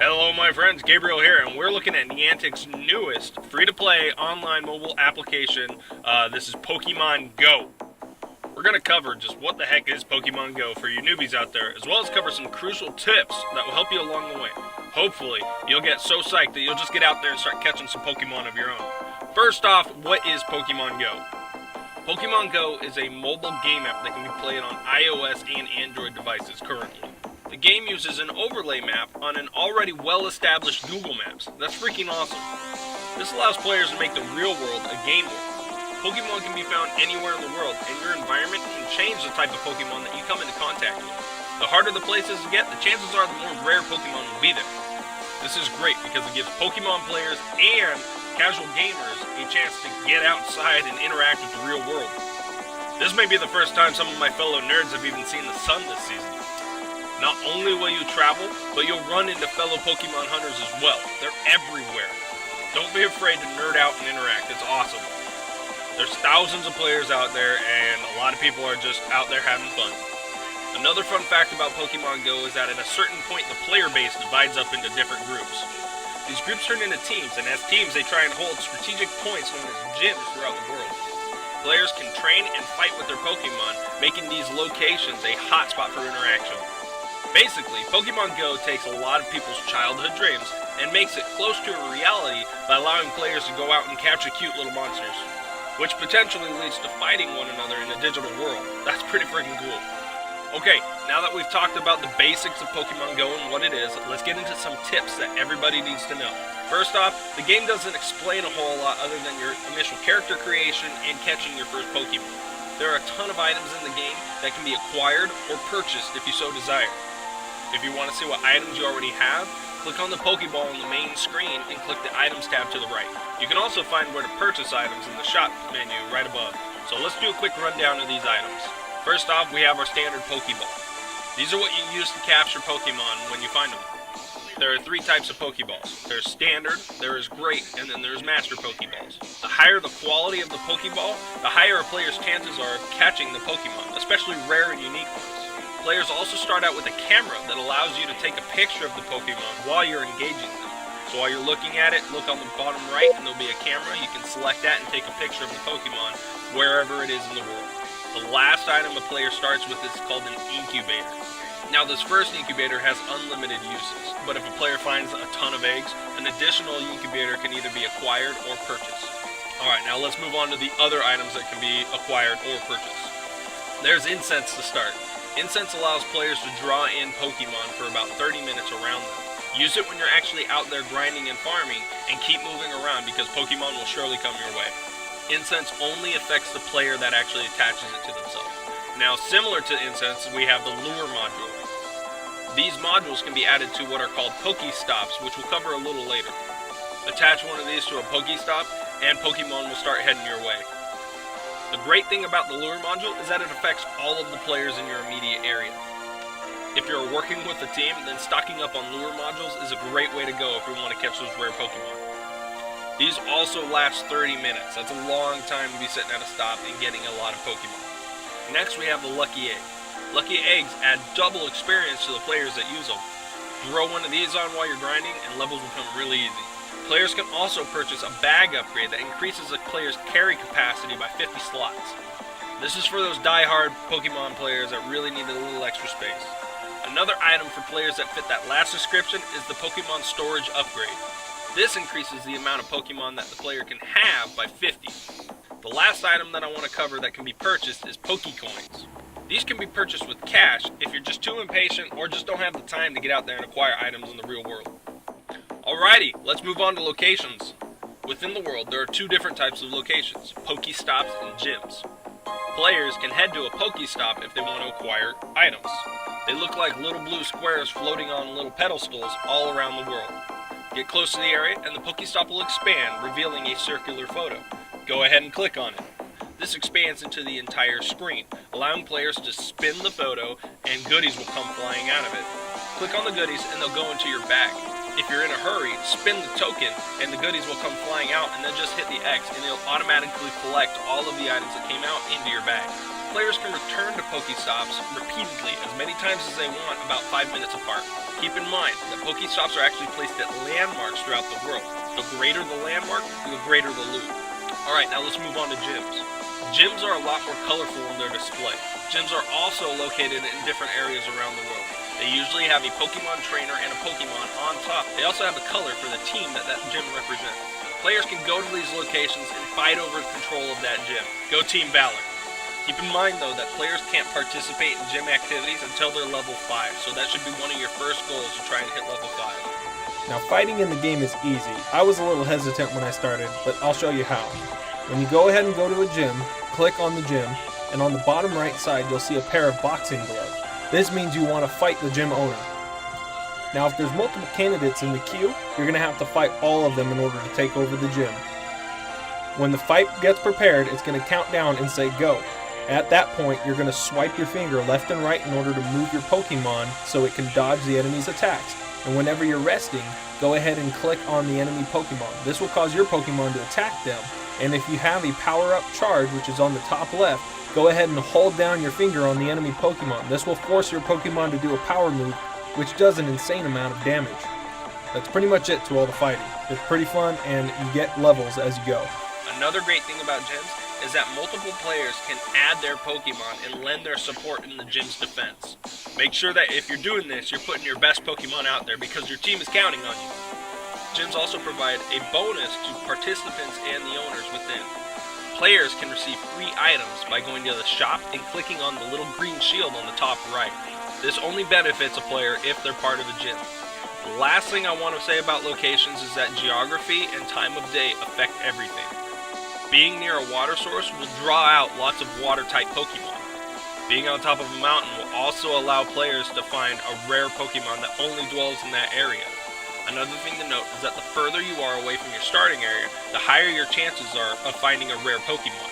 Hello my friends, Gabriel here, and we're looking at Niantic's newest free-to-play online mobile application. This is Pokemon Go. We're going to cover just what the heck is Pokemon Go for you newbies out there, as well as cover some crucial tips that will help you along the way. Hopefully, you'll get so psyched that you'll just get out there and start catching some Pokemon of your own. First off, what is Pokemon Go? Pokemon Go is a mobile game app that can be played on iOS and Android devices currently. The game uses an overlay map on an already well-established Google Maps. That's freaking awesome. This allows players to make the real world a game world. Pokemon can be found anywhere in the world, and your environment can change the type of Pokemon that you come into contact with. The harder the places you get, the chances are the more rare Pokemon will be there. This is great because it gives Pokemon players and casual gamers a chance to get outside and interact with the real world. This may be the first time some of my fellow nerds have even seen the sun this season. Not only will you travel, but you'll run into fellow Pokemon hunters as well. They're everywhere. Don't be afraid to nerd out and interact. It's awesome. There's thousands of players out there, and a lot of people are just out there having fun. Another fun fact about Pokemon Go is that at a certain point, the player base divides up into different groups. These groups turn into teams, and as teams, they try and hold strategic points known as gyms throughout the world. Players can train and fight with their Pokemon, making these locations a hotspot for interaction. Basically, Pokemon Go takes a lot of people's childhood dreams and makes it close to a reality by allowing players to go out and capture cute little monsters, which potentially leads to fighting one another in a digital world. That's pretty freaking cool. Okay, now that we've talked about the basics of Pokemon Go and what it is, let's get into some tips that everybody needs to know. First off, the game doesn't explain a whole lot other than your initial character creation and catching your first Pokemon. There are a ton of items in the game that can be acquired or purchased if you so desire. If you want to see what items you already have, click on the Pokeball on the main screen and click the Items tab to the right. You can also find where to purchase items in the shop menu right above. So let's do a quick rundown of these items. First off, we have our standard Pokeball. These are what you use to capture Pokemon when you find them. There are three types of Pokeballs. There's Standard, there is Great, and then there's Master Pokeballs. The higher the quality of the Pokeball, the higher a player's chances are of catching the Pokemon, especially rare and unique ones. Players also start out with a camera that allows you to take a picture of the Pokemon while you're engaging them. So while you're looking at it, look on the bottom right and there'll be a camera. You can select that and take a picture of the Pokemon wherever it is in the world. The last item a player starts with is called an incubator. Now this first incubator has unlimited uses, but if a player finds a ton of eggs, an additional incubator can either be acquired or purchased. Alright, now let's move on to the other items that can be acquired or purchased. There's incense to start. Incense allows players to draw in Pokemon for about 30 minutes around them. Use it when you're actually out there grinding and farming, and keep moving around because Pokemon will surely come your way. Incense only affects the player that actually attaches it to themselves. Now, similar to incense, we have the lure module. These modules can be added to what are called Pokestops, which we'll cover a little later. Attach one of these to a Pokestop, and Pokemon will start heading your way. The great thing about the lure module is that it affects all of the players in your immediate area. If you're working with a team, then stocking up on lure modules is a great way to go if you want to catch those rare Pokemon. These also last 30 minutes. That's a long time to be sitting at a stop and getting a lot of Pokemon. Next we have the Lucky Egg. Lucky Eggs add double experience to the players that use them. Throw one of these on while you're grinding and levels become really easy. Players can also purchase a bag upgrade that increases a player's carry capacity by 50 slots. This is for those die-hard Pokemon players that really need a little extra space. Another item for players that fit that last description is the Pokemon Storage Upgrade. This increases the amount of Pokemon that the player can have by 50. The last item that I want to cover that can be purchased is Pokecoins. These can be purchased with cash if you're just too impatient or just don't have the time to get out there and acquire items in the real world. Alrighty, let's move on to locations. Within the world, there are two different types of locations, Pokestops and gyms. Players can head to a Pokestop if they want to acquire items. They look like little blue squares floating on little pedestals all around the world. Get close to the area and the Pokestop will expand, revealing a circular photo. Go ahead and click on it. This expands into the entire screen, allowing players to spin the photo and goodies will come flying out of it. Click on the goodies and they'll go into your bag. If you're in a hurry, spin the token and the goodies will come flying out, and then just hit the X and it'll automatically collect all of the items that came out into your bag. Players can return to Pokestops repeatedly as many times as they want, about 5 minutes apart. Keep in mind that Pokestops are actually placed at landmarks throughout the world. The greater the landmark, the greater the loot. Alright, now let's move on to gyms. Gyms are a lot more colorful in their display. Gyms are also located in different areas around the world. They usually have a Pokemon trainer and a Pokemon on top. They also have a color for the team that gym represents. Players can go to these locations and fight over control of that gym. Go Team Valor. Keep in mind though that players can't participate in gym activities until they're level 5, so that should be one of your first goals to try and hit level 5. Now fighting in the game is easy. I was a little hesitant when I started, but I'll show you how. When you go ahead and go to a gym, click on the gym, and on the bottom right side you'll see a pair of boxing gloves. This means you want to fight the gym owner. Now if there's multiple candidates in the queue, you're going to have to fight all of them in order to take over the gym. When the fight gets prepared, it's going to count down and say go. At that point, you're going to swipe your finger left and right in order to move your Pokemon so it can dodge the enemy's attacks. And whenever you're resting, go ahead and click on the enemy Pokemon. This will cause your Pokemon to attack them. And if you have a power-up charge, which is on the top left, go ahead and hold down your finger on the enemy Pokemon. This will force your Pokemon to do a power move, which does an insane amount of damage. That's pretty much it to all the fighting. It's pretty fun, and you get levels as you go. Another great thing about gyms is that multiple players can add their Pokemon and lend their support in the gym's defense. Make sure that if you're doing this, you're putting your best Pokemon out there because your team is counting on you. Gyms also provide a bonus to participants and the owners within. Players can receive free items by going to the shop and clicking on the little green shield on the top right. This only benefits a player if they're part of a gym. The last thing I want to say about locations is that geography and time of day affect everything. Being near a water source will draw out lots of water-type Pokemon. Being on top of a mountain will also allow players to find a rare Pokemon that only dwells in that area. Another thing to note is that the further you are away from your starting area, the higher your chances are of finding a rare Pokemon.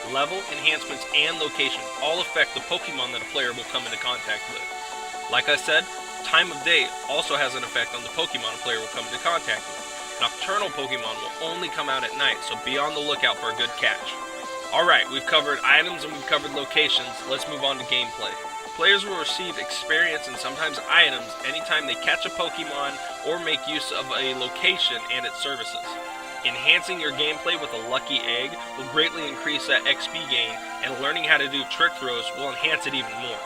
Level, enhancements, and location all affect the Pokemon that a player will come into contact with. Like I said, time of day also has an effect on the Pokemon a player will come into contact with. Nocturnal Pokemon will only come out at night, so be on the lookout for a good catch. Alright, we've covered items and we've covered locations. Let's move on to gameplay. Players will receive experience and sometimes items anytime they catch a Pokemon or make use of a location and its services. Enhancing your gameplay with a lucky egg will greatly increase that XP gain, and learning how to do trick throws will enhance it even more.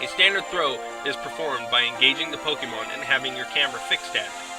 A standard throw is performed by engaging the Pokemon and having your camera fixed at it.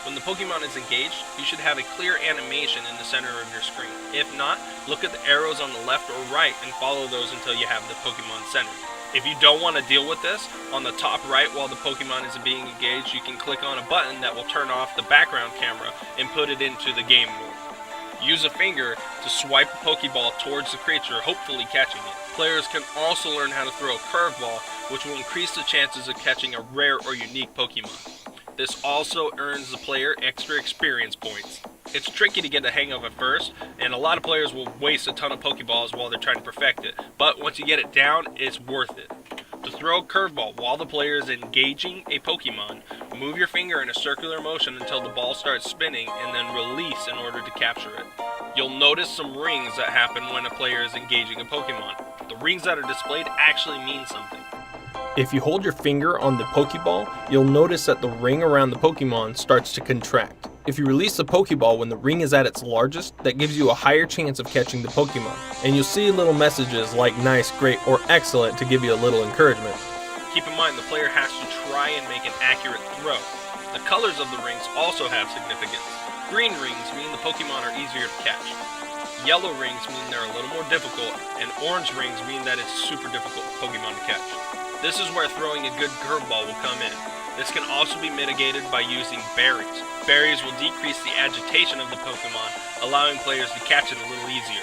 When the Pokemon is engaged, you should have a clear animation in the center of your screen. If not, look at the arrows on the left or right and follow those until you have the Pokemon centered. If you don't want to deal with this, on the top right while the Pokemon is being engaged, you can click on a button that will turn off the background camera and put it into the game mode. Use a finger to swipe a Pokeball towards the creature, hopefully catching it. Players can also learn how to throw a curveball, which will increase the chances of catching a rare or unique Pokemon. This also earns the player extra experience points. It's tricky to get the hang of at first, and a lot of players will waste a ton of Pokeballs while they're trying to perfect it, but once you get it down, it's worth it. To throw a curveball while the player is engaging a Pokemon, move your finger in a circular motion until the ball starts spinning and then release in order to capture it. You'll notice some rings that happen when a player is engaging a Pokemon. The rings that are displayed actually mean something. If you hold your finger on the Pokeball, you'll notice that the ring around the Pokemon starts to contract. If you release the Pokeball when the ring is at its largest, that gives you a higher chance of catching the Pokemon. And you'll see little messages like nice, great, or excellent to give you a little encouragement. Keep in mind the player has to try and make an accurate throw. The colors of the rings also have significance. Green rings mean the Pokemon are easier to catch. Yellow rings mean they're a little more difficult, and orange rings mean that it's super difficult for Pokemon to catch. This is where throwing a good curveball will come in. This can also be mitigated by using berries. Berries will decrease the agitation of the Pokemon, allowing players to catch it a little easier.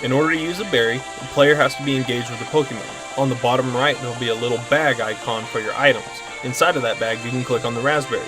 In order to use a berry, the player has to be engaged with the Pokemon. On the bottom right, there will be a little bag icon for your items. Inside of that bag, you can click on the raspberries.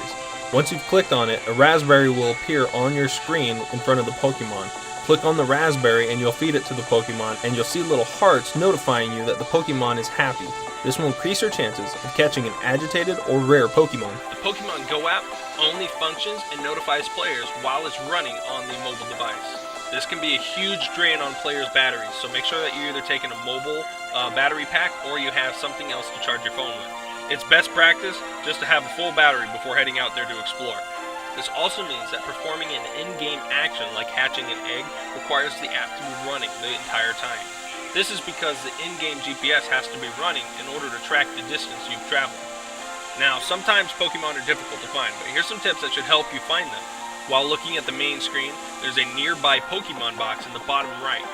Once you've clicked on it, a raspberry will appear on your screen in front of the Pokemon. Click on the raspberry and you'll feed it to the Pokemon, and you'll see little hearts notifying you that the Pokemon is happy. This will increase your chances of catching an agitated or rare Pokemon. The Pokemon Go app only functions and notifies players while it's running on the mobile device. This can be a huge drain on players' batteries, so make sure that you're either taking a mobile battery pack or you have something else to charge your phone with. It's best practice just to have a full battery before heading out there to explore. This also means that performing an in-game action like hatching an egg requires the app to be running the entire time. This is because the in-game GPS has to be running in order to track the distance you've traveled. Now, sometimes Pokemon are difficult to find, but here's some tips that should help you find them. While looking at the main screen, there's a nearby Pokemon box in the bottom right.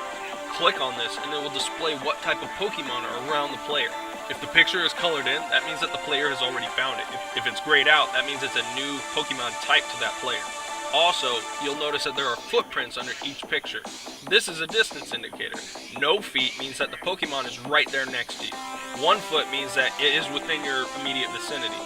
Click on this and it will display what type of Pokemon are around the player. If the picture is colored in, that means that the player has already found it. If it's grayed out, that means it's a new Pokemon type to that player. Also, you'll notice that there are footprints under each picture. This is a distance indicator. No feet means that the Pokemon is right there next to you. 1 foot means that it is within your immediate vicinity.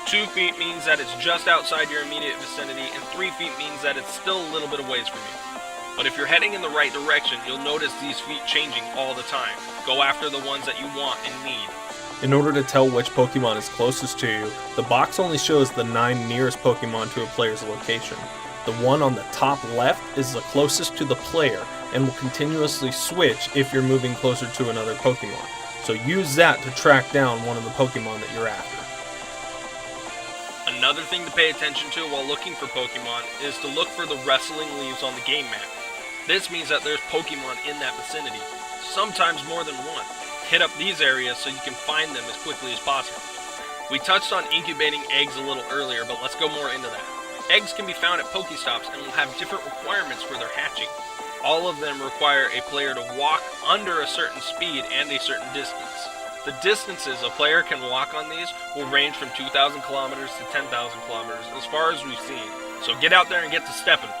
2 feet means that it's just outside your immediate vicinity, and 3 feet means that it's still a little bit of ways from you. But if you're heading in the right direction, you'll notice these feet changing all the time. Go after the ones that you want and need. In order to tell which Pokemon is closest to you, the box only shows the 9 nearest Pokemon to a player's location. The one on the top left is the closest to the player and will continuously switch if you're moving closer to another Pokemon. So use that to track down one of the Pokemon that you're after. Another thing to pay attention to while looking for Pokemon is to look for the wrestling leaves on the game map. This means that there's Pokemon in that vicinity, sometimes more than one. Hit up these areas so you can find them as quickly as possible. We touched on incubating eggs a little earlier, but let's go more into that. Eggs can be found at Pokestops and will have different requirements for their hatching. All of them require a player to walk under a certain speed and a certain distance. The distances a player can walk on these will range from 2,000 kilometers to 10,000 kilometers as far as we've seen. So get out there and get to stepping.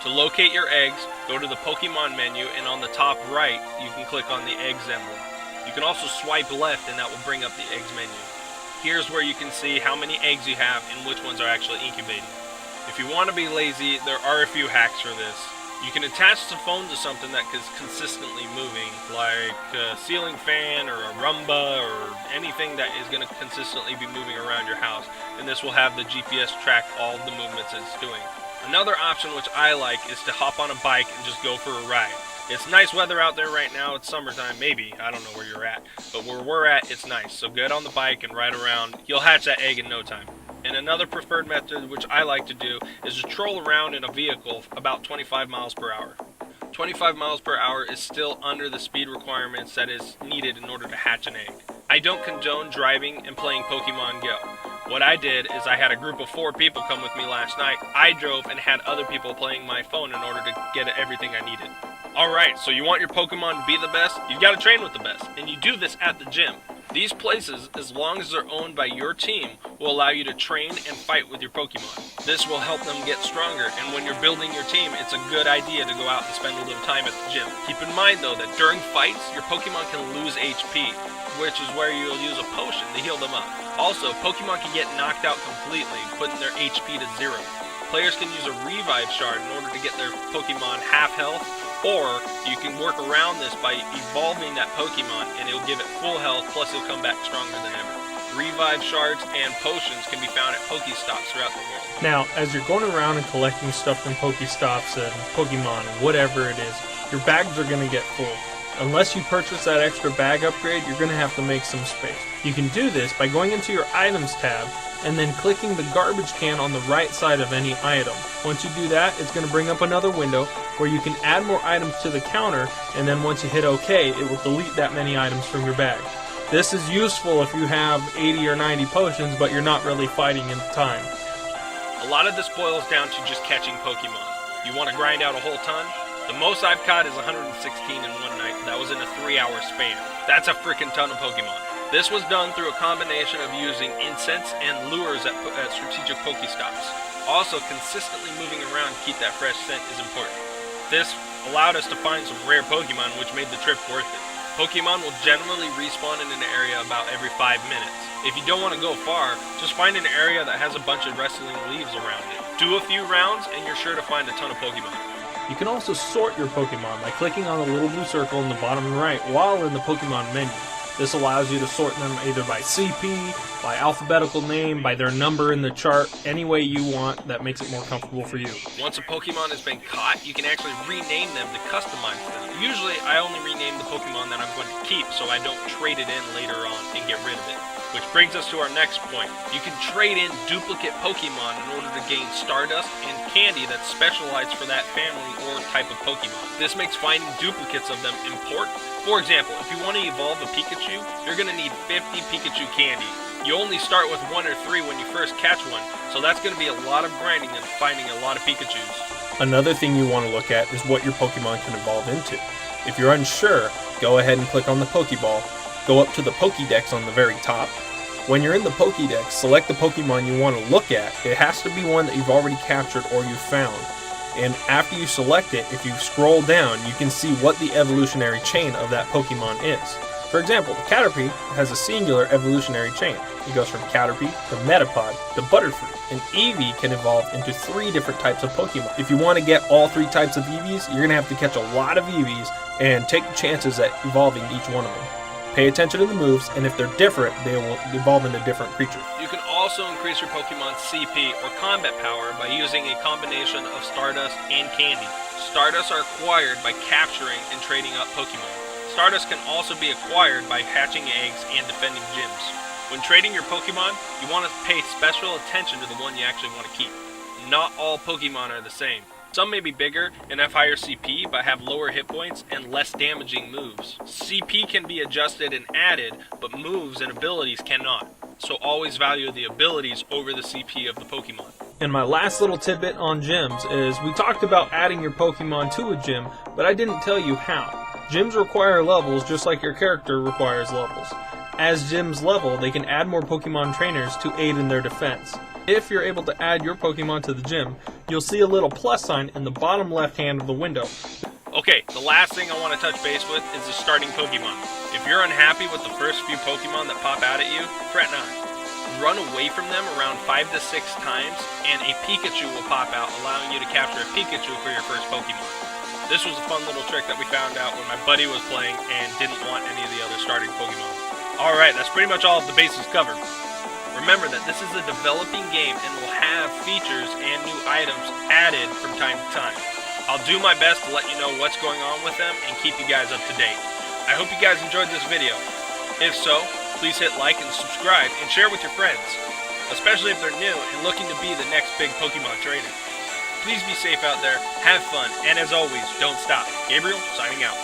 To locate your eggs, go to the Pokemon menu and on the top right, you can click on the eggs emblem. You can also swipe left and that will bring up the eggs menu. Here's where you can see how many eggs you have and which ones are actually incubating. If you want to be lazy, there are a few hacks for this. You can attach the phone to something that is consistently moving, like a ceiling fan or a Roomba or anything that is going to consistently be moving around your house, and this will have the GPS track all of the movements it's doing. Another option which I like is to hop on a bike and just go for a ride. It's nice weather out there right now, it's summertime, maybe, I don't know where you're at, but where we're at, it's nice, so get on the bike and ride around, you'll hatch that egg in no time. And another preferred method which I like to do is to troll around in a vehicle about 25 miles per hour. 25 miles per hour is still under the speed requirements that is needed in order to hatch an egg. I don't condone driving and playing Pokemon Go. What I did is I had a group of 4 people come with me last night. I drove and had other people playing my phone in order to get everything I needed. Alright, so you want your Pokemon to be the best? You've got to train with the best, and you do this at the gym. These places, as long as they're owned by your team, will allow you to train and fight with your Pokemon. This will help them get stronger, and when you're building your team, it's a good idea to go out and spend a little time at the gym. Keep in mind though that during fights, your Pokemon can lose HP, which is where you'll use a potion to heal them up. Also, Pokemon can get knocked out completely, putting their HP to 0. Players can use a revive shard in order to get their Pokemon half health, or you can work around this by evolving that Pokemon and it'll give it full health, plus it'll come back stronger than ever. Revive shards and potions can be found at Pokestops throughout the world. Now, as you're going around and collecting stuff from Pokestops and Pokemon and whatever it is, your bags are going to get full. Unless you purchase that extra bag upgrade, you're going to have to make some space. You can do this by going into your items tab and then clicking the garbage can on the right side of any item. Once you do that, it's going to bring up another window where you can add more items to the counter, and then once you hit OK, it will delete that many items from your bag. This is useful if you have 80 or 90 potions, but you're not really fighting in time. A lot of this boils down to just catching Pokemon. You want to grind out a whole ton? The most I've caught is 116 in one night. That was in a 3-hour span. That's a freaking ton of Pokemon. This was done through a combination of using incense and lures at strategic Pokestops. Also, consistently moving around to keep that fresh scent is important. This allowed us to find some rare Pokemon, which made the trip worth it. Pokemon will generally respawn in an area about every 5 minutes. If you don't want to go far, just find an area that has a bunch of wrestling leaves around it. Do a few rounds and you're sure to find a ton of Pokemon. You can also sort your Pokemon by clicking on the little blue circle in the bottom right while in the Pokemon menu. This allows you to sort them either by CP, by alphabetical name, by their number in the chart, any way you want that makes it more comfortable for you. Once a Pokemon has been caught, you can actually rename them to customize them. Usually, I only rename the Pokemon that I'm going to keep so I don't trade it in later on and get rid of it. Which brings us to our next point. You can trade in duplicate Pokemon in order to gain Stardust and candy that's specialized for that family or type of Pokemon. This makes finding duplicates of them important. For example, if you want to evolve a Pikachu, you're going to need 50 Pikachu candy. You only start with 1 or 3 when you first catch one, so that's going to be a lot of grinding and finding a lot of Pikachus. Another thing you want to look at is what your Pokemon can evolve into. If you're unsure, go ahead and click on the Pokeball. Go up to the Pokédex on the very top. When you're in the Pokédex, select the Pokemon you want to look at. It has to be one that you've already captured or you've found. And after you select it, if you scroll down, you can see what the evolutionary chain of that Pokemon is. For example, the Caterpie has a singular evolutionary chain. It goes from Caterpie to Metapod to Butterfree. An Eevee can evolve into 3 different types of Pokemon. If you want to get all 3 types of Eevees, you're going to have to catch a lot of Eevees and take chances at evolving each one of them. Pay attention to the moves, and if they're different, they will evolve into different creatures. You can also increase your Pokemon's CP or combat power by using a combination of Stardust and Candy. Stardust are acquired by capturing and trading up Pokemon. Stardust can also be acquired by hatching eggs and defending gyms. When trading your Pokemon, you want to pay special attention to the one you actually want to keep. Not all Pokemon are the same. Some may be bigger and have higher CP, but have lower hit points and less damaging moves. CP can be adjusted and added, but moves and abilities cannot. So always value the abilities over the CP of the Pokemon. And my last little tidbit on gyms is we talked about adding your Pokemon to a gym, but I didn't tell you how. Gyms require levels just like your character requires levels. As gyms level, they can add more Pokemon trainers to aid in their defense. If you're able to add your Pokemon to the gym, you'll see a little plus sign in the bottom left hand of the window. Okay, the last thing I want to touch base with is the starting Pokemon. If you're unhappy with the first few Pokemon that pop out at you, fret not. Run away from them around 5 to 6 times, and a Pikachu will pop out, allowing you to capture a Pikachu for your first Pokemon. This was a fun little trick that we found out when my buddy was playing and didn't want any of the other starting Pokemon. Alright, that's pretty much all of the bases covered. Remember that this is a developing game and will have features and new items added from time to time. I'll do my best to let you know what's going on with them and keep you guys up to date. I hope you guys enjoyed this video. If so, please hit like and subscribe and share with your friends, especially if they're new and looking to be the next big Pokemon trainer. Please be safe out there, have fun, and as always, don't stop. Gabriel, signing out.